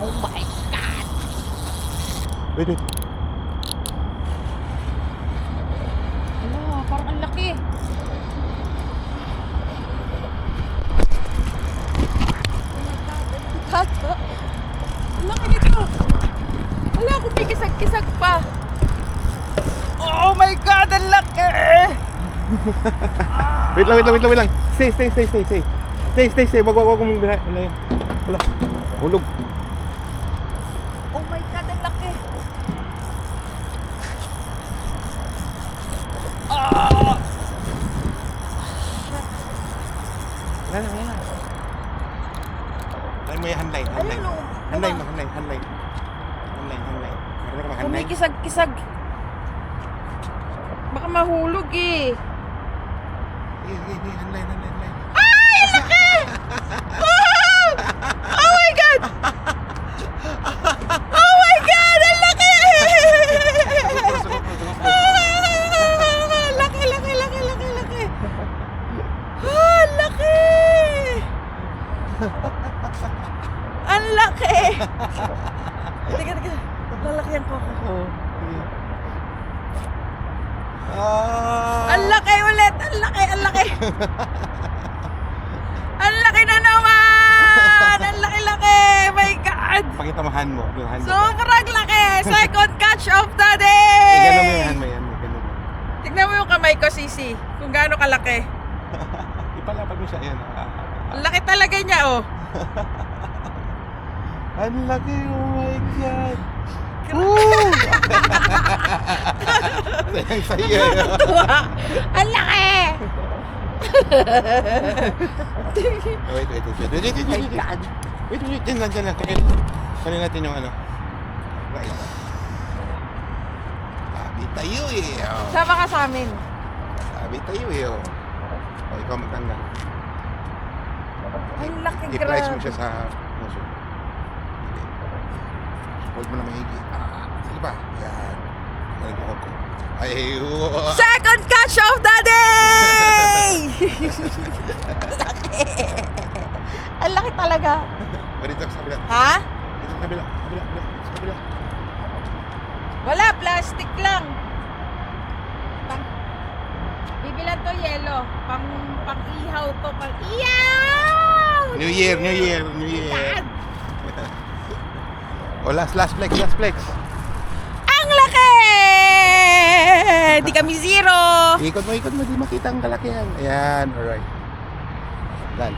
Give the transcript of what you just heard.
Oh my God! Wait. Ala, parang ang laki. Kato. Ang laki nito. Wala akong may kisag-kisag pa. Oh my God, ang laki! Wait lang. Stay. Wag mong bihay. Wala. Hulog. Oh my God, ang laki! Ah! Wala na. Try mo yung handline. Ayun o. Handline. Marunong ka Kung may mag-handline. kisag-kisag. Baka mahulog eh. Handline. Ay, ang laki! Wow! Oh my God! Oh my God, ang laki! Laki. Ah, laki! Ang laki! Teka. Lalakyan ko ako. Ang laki ulit! Ang laki! Ang laki na naman! Ang laki! My God! Pakita mo hand mo. Yung hand mo. Sobrang laki! Second catch of the Gano'n mo day! yung hand mo yan. Gano'n mo. Tignan mo yung kamay ko, Sisi. Kung gaano kalaki. Ipalapag mo siya. Ayan. Ang laki talaga niya, oh. Ang laki. Oh my God. Sayang. Ang laki! Wait. My God! Wait. Diyan lang. Kunin natin yung ano. Right. Sabi tayo eh. Sama ka sa amin. Sabi tayo eh. Ikaw magtanggal. Ang laki, I-price mo grabe. siya sa puso. Okay. Hold mo na mahigi. Sige pa. Yan. Nalagyan ko. Ay, Second catch of the day! Ang laki talaga. Dito sa kabila. Ha? Dito sa kabila. Sa kabila. Wala, plastic lang. Bibilan to yelo. Pang-ihaw to. Pang-ihaw! New Year. God! O, last flex. Ang laki! Di kami zero. Ikot mo. Di makita ang kalakihan. Ayan, alright. Done.